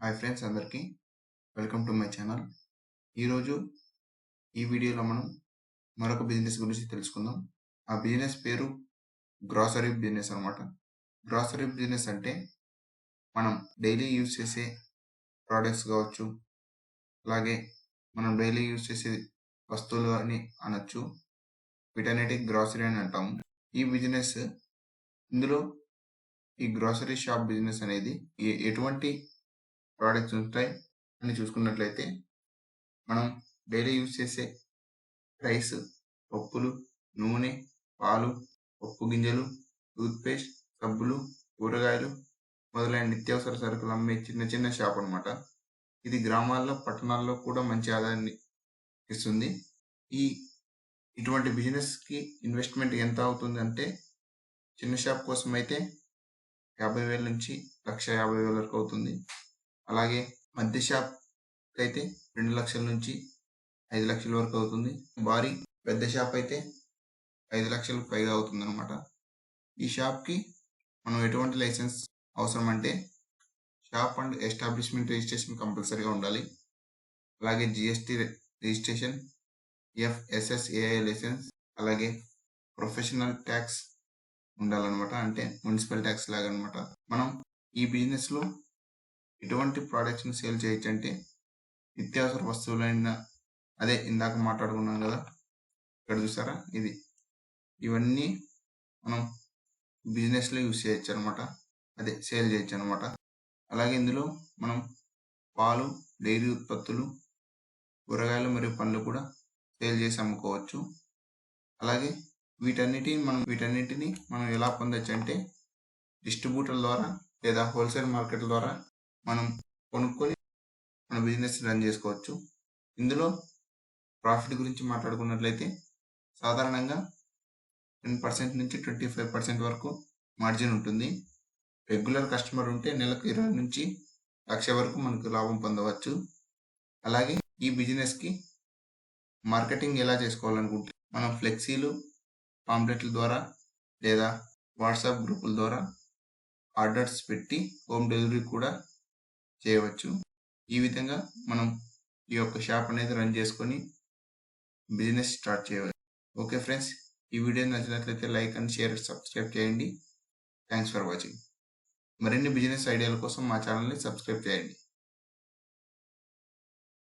Hi friends, అందరికీ welcome to my channel. ఈరోజు ఈ వీడియోలో మనం మరొక బిజినెస్ గురించి తెలుసుకుందాం. ఆ బిజినెస్ పేరు గ్రాసరీ బిజినెస్ అనమాట. గ్రాసరీ బిజినెస్ అంటే మనం డైలీ యూజ్ చేసే ప్రోడక్ట్స్ కావచ్చు, అలాగే మనం డైలీ యూజ్ చేసే వస్తువులు అని అనొచ్చు. వీటన్నిటి గ్రాసరీ అని అంటాము. ఈ బిజినెస్ ఇందులో ఈ గ్రాసరీ షాప్ బిజినెస్ అనేది ఎటువంటి ప్రోడక్ట్స్ ఉంటాయి అని చూసుకున్నట్లయితే, మనం డైలీ యూజ్ చేసే రైస్, పప్పులు, నూనె, పాలు, పప్పు గింజలు, టూత్పేస్ట్, సబ్బులు, కూరగాయలు మొదలైన నిత్యావసర సరుకులు అమ్మే చిన్న చిన్న షాప్ అనమాట. ఇది గ్రామాల్లో, పట్టణాల్లో కూడా మంచి ఆదాయాన్ని ఇస్తుంది. ఇటువంటి బిజినెస్కి ఇన్వెస్ట్మెంట్ ఎంత అవుతుంది అంటే, చిన్న షాప్ కోసం అయితే 50,000 నుంచి 1,50,000 వరకు అవుతుంది. అలాగే మధ్య షాప్ అయితే 2 లక్షల నుంచి 5 లక్షల వరకు అవుతుంది. భారీ పెద్ద షాప్ అయితే 5 లక్షలకు పైగా అవుతుంది అనమాట. ఈ షాప్కి మనం ఎటువంటి లైసెన్స్ అవసరం అంటే, షాప్ అండ్ ఎస్టాబ్లిష్మెంట్ రిజిస్ట్రేషన్ కంపల్సరీగా ఉండాలి. అలాగే GST రిజిస్ట్రేషన్, FSSAI లైసెన్స్, అలాగే ప్రొఫెషనల్ ట్యాక్స్ ఉండాలన్నమాట. అంటే మున్సిపల్ ట్యాక్స్ లాగా అనమాట. మనం ఈ బిజినెస్లో ఎటువంటి ప్రోడక్ట్స్ని సేల్ చేయొచ్చు అంటే, నిత్యావసర వస్తువులైన అదే ఇందాక మాట్లాడుకున్నాం కదా, ఇక్కడ చూసారా, ఇవన్నీ మనం బిజినెస్లో యూస్ చేయొచ్చు అనమాట. అదే సేల్ చేయొచ్చు అనమాట. అలాగే ఇందులో మనం పాలు, డైరీ ఉత్పత్తులు, కూరగాయలు మరియు పండ్లు కూడా సేల్ చేసి అమ్ముకోవచ్చు. అలాగే వీటన్నిటిని మనం ఎలా పొందొచ్చు అంటే, డిస్ట్రిబ్యూటర్ ద్వారా లేదా హోల్సేల్ మార్కెట్ ద్వారా మనం కొనుక్కొని మన బిజినెస్ రన్ చేసుకోవచ్చు. ఇందులో ప్రాఫిట్ గురించి మాట్లాడుకున్నట్లయితే, సాధారణంగా 10% నుంచి 25% వరకు మార్జిన్ ఉంటుంది. రెగ్యులర్ కస్టమర్ ఉంటే నెలకు 20 నుంచి 1,00,000 వరకు మనకు లాభం పొందవచ్చు. అలాగే ఈ బిజినెస్కి మార్కెటింగ్ ఎలా చేసుకోవాలనుకుంటే, మనం ఫ్లెక్సీలు, పాంప్లెట్ల ద్వారా లేదా వాట్సాప్ గ్రూపుల ద్వారా ఆర్డర్స్ పెట్టి హోమ్ డెలివరీ కూడా చేయవచ్చు. ఈ విధంగా మనం ఈ యొక్క షాప్ అనేది రన్ చేసుకొని బిజినెస్ స్టార్ట్ చేయవచ్చు. ఓకే ఫ్రెండ్స్, ఈ వీడియో నచ్చినట్లయితే లైక్ అండ్ షేర్, సబ్స్క్రైబ్ చేయండి. Thanks for watching. మరిన్ని బిజినెస్ ఐడియాల కోసం మా ఛానల్ని సబ్స్క్రైబ్ చేయండి.